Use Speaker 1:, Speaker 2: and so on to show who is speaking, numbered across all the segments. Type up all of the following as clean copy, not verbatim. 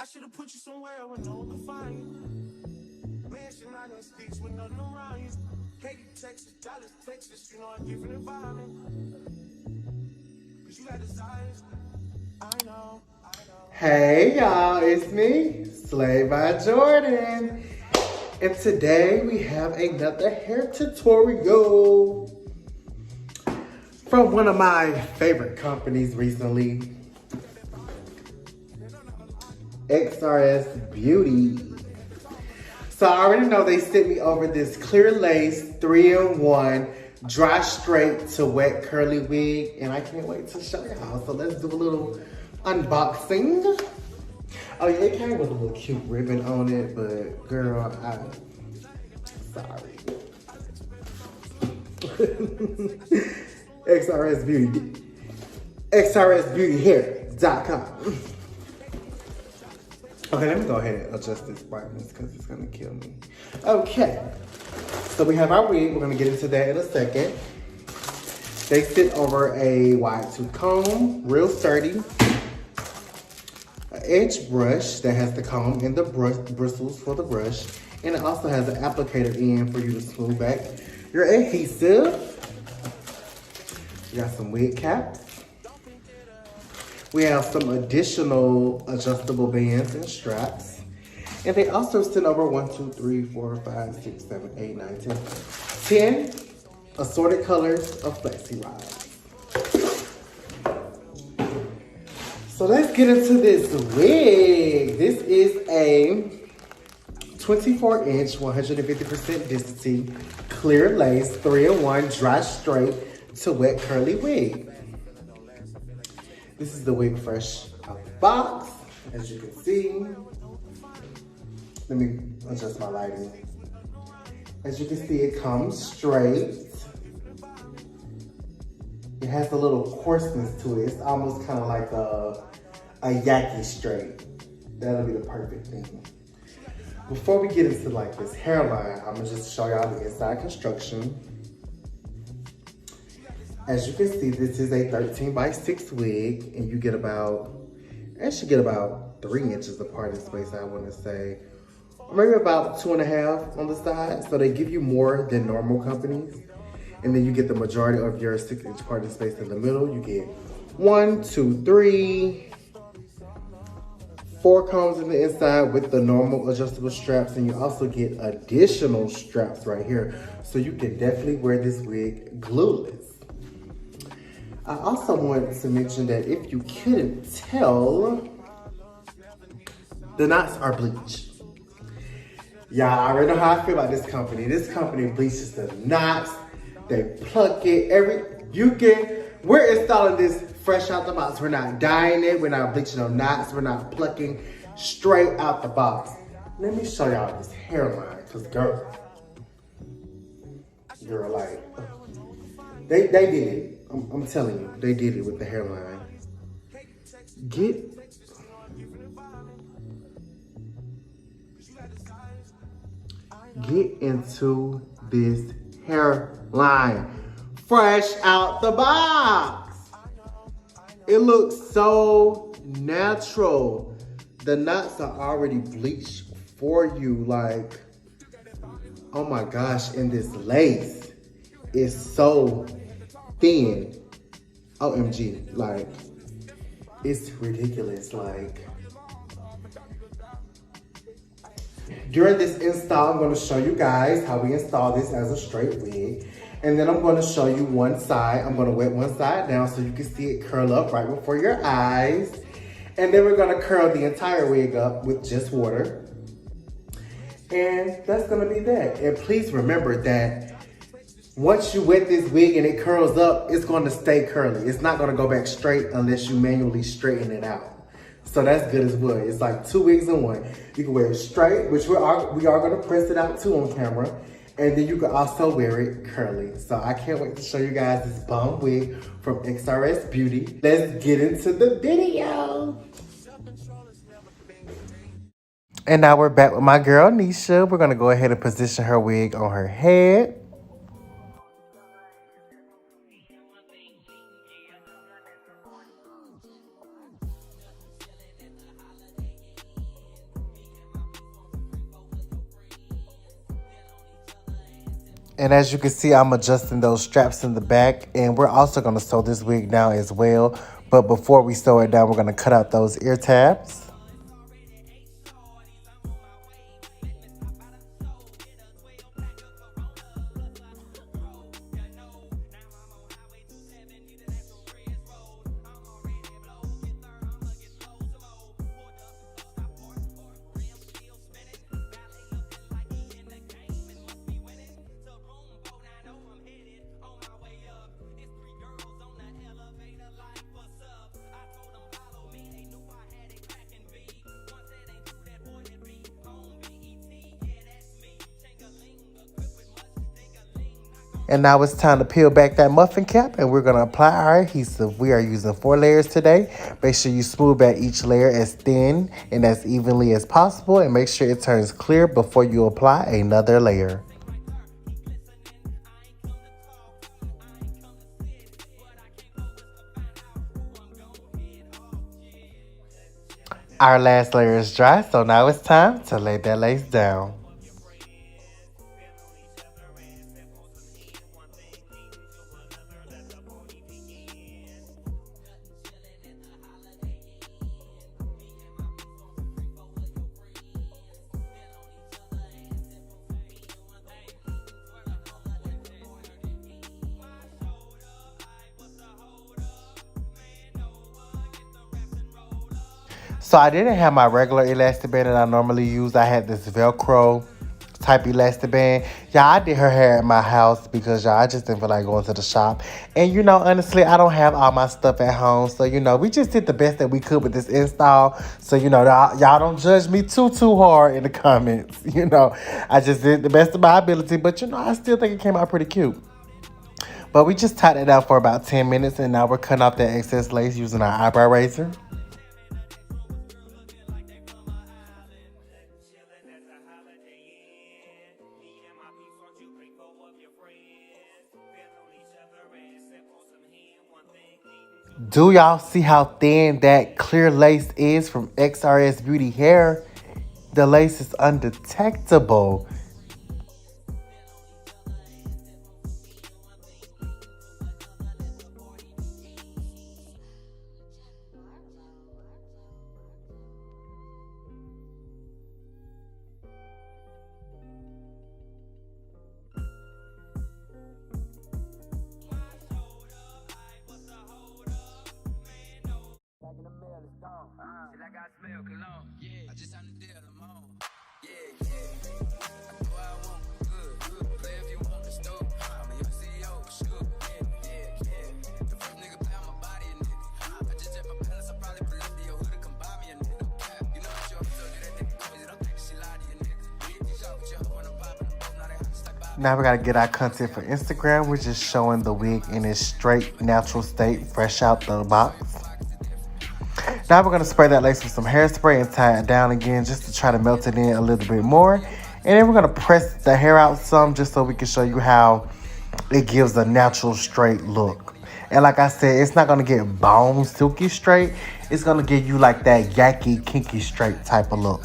Speaker 1: I should have put you somewhere where no one could find you. Mansion out in sticks with nothing around you. Katy, Texas, Dallas, Texas, you know a different environment. Cause you got desires. I know. Hey y'all, it's me, Slay by Jordan. And today we have another hair tutorial from one of my favorite companies recently, XrsBeauty. So I already know they sent me over this clear lace 3-in-1 dry straight to wet curly wig, and I can't wait to show y'all. So let's do a little unboxing. Oh yeah, it came with a little cute ribbon on it, but girl, I'm sorry. XrsBeauty, XrsBeautyHair.com. Okay, let me go ahead and adjust this brightness because it's gonna kill me. Okay, so we have our wig. We're gonna get into that in a second. They sit over a wide tooth comb, real sturdy. An edge brush that has the comb and the bristles for the brush. And it also has an applicator end for you to smooth back your adhesive. We got some wig caps. We have some additional adjustable bands and straps. And they also sent over 1, 2, 3, 4, 5, 6, 7, 8, 9, 10 assorted colors of flexi rods. So let's get into this wig. This is a 24-inch, 150% density, clear lace, 3-in-1 dry straight to wet curly wig. This is the wig fresh out the box, as you can see. Let me adjust my lighting. As you can see, it comes straight. It has a little coarseness to it. It's almost kind of like a yaki straight. That'll be the perfect thing. Before we get into like this hairline, I'm gonna just show y'all the inside construction. As you can see, this is a 13x6 wig, and you get about, it should get about 3 inches apart in space, I want to say. Or maybe about 2.5 on the side. So they give you more than normal companies. And then you get the majority of your 6-inch parting space in the middle. You get 1, 2, 3, 4 combs in the inside with the normal adjustable straps. And you also get additional straps right here. So you can definitely wear this wig glueless. I also wanted to mention that if you couldn't tell, the knots are bleached. Y'all already know how I feel about this company. This company bleaches the knots. They pluck it. We're installing this fresh out the box. We're not dyeing it. We're not bleaching no knots. We're not plucking straight out the box. Let me show y'all this hairline, cause girl, like, they did it. I'm telling you, they did it with the hairline. Get into this hairline. Fresh out the box. It looks so natural. The knots are already bleached for you. Like, oh my gosh, and this lace is so thin. OMG, like, it's ridiculous. Like, during this install, I'm going to show you guys how we install this as a straight wig. And then I'm going to show you one side. I'm going to wet one side down so you can see it curl up right before your eyes. And then we're going to curl the entire wig up with just water. And that's going to be that. And please remember that once you wet this wig and it curls up, it's going to stay curly. It's not going to go back straight unless you manually straighten it out. So that's good as well. It's like 2 wigs in one. You can wear it straight, which we are going to press it out too on camera. And then you can also wear it curly. So I can't wait to show you guys this bomb wig from XrsBeauty. Let's get into the video. And now we're back with my girl, Nisha. We're going to go ahead and position her wig on her head. And as you can see, I'm adjusting those straps in the back, and we're also going to sew this wig down as well. But before we sew it down, we're going to cut out those ear tabs. And now it's time to peel back that muffin cap, and we're going to apply our adhesive. We are using 4 layers today. Make sure you smooth back each layer as thin and as evenly as possible, and make sure it turns clear before you apply another layer. Our last layer is dry, so now it's time to lay that lace down. So I didn't have my regular elastic band that I normally use. I had this Velcro type elastic band. Y'all, I did her hair at my house because y'all, I just didn't feel like going to the shop. And you know, honestly, I don't have all my stuff at home. So, you know, we just did the best that we could with this install. So, you know, y'all don't judge me too hard in the comments. You know, I just did the best of my ability. But, you know, I still think it came out pretty cute. But we just tied it down for about 10 minutes. And now we're cutting off that excess lace using our eyebrow razor. Do y'all see how thin that clear lace is from XrsBeauty Hair? The lace is undetectable. Now we gotta get our content for Instagram. We're just showing the wig in its straight, natural state, fresh out the box. Now we're gonna spray that lace with some hairspray and tie it down again just to try to melt it in a little bit more. And then we're gonna press the hair out some just so we can show you how it gives a natural straight look. And like I said, it's not gonna get bone silky straight. It's gonna give you like that yucky, kinky straight type of look.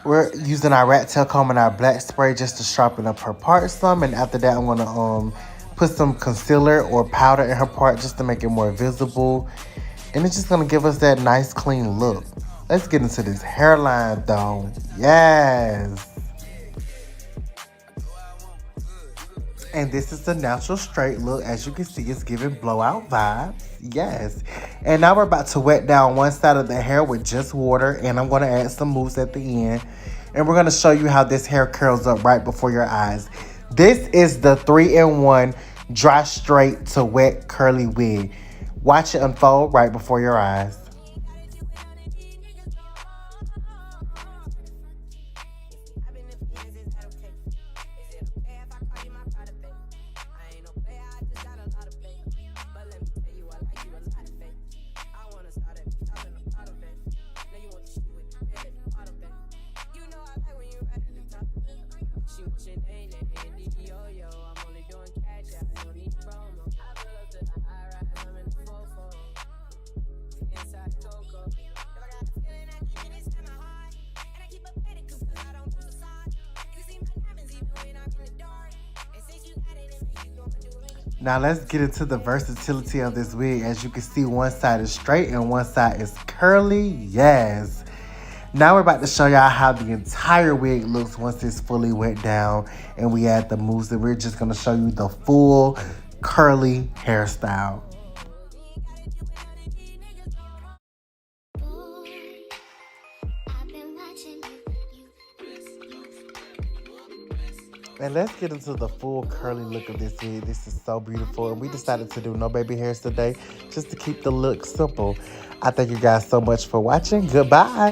Speaker 1: We're using our rat tail comb and our black spray just to sharpen up her part some. And after that, I'm going to put some concealer or powder in her part just to make it more visible. And it's just going to give us that nice, clean look. Let's get into this hairline, though. Yes. And this is the natural straight look. As you can see, it's giving blowout vibes. Yes. And now we're about to wet down one side of the hair with just water. And I'm going to add some mousse at the end. And we're going to show you how this hair curls up right before your eyes. This is the 3-in-1 dry straight to wet curly wig. Watch it unfold right before your eyes. Now let's get into the versatility of this wig. As you can see, one side is straight and one side is curly. Yes. Now we're about to show y'all how the entire wig looks once it's fully wet down and we add the mousse. And we're just going to show you the full curly hairstyle. And let's get into the full curly look of this wig. This is so beautiful. And we decided to do no baby hairs today just to keep the look simple. I thank you guys so much for watching. Goodbye.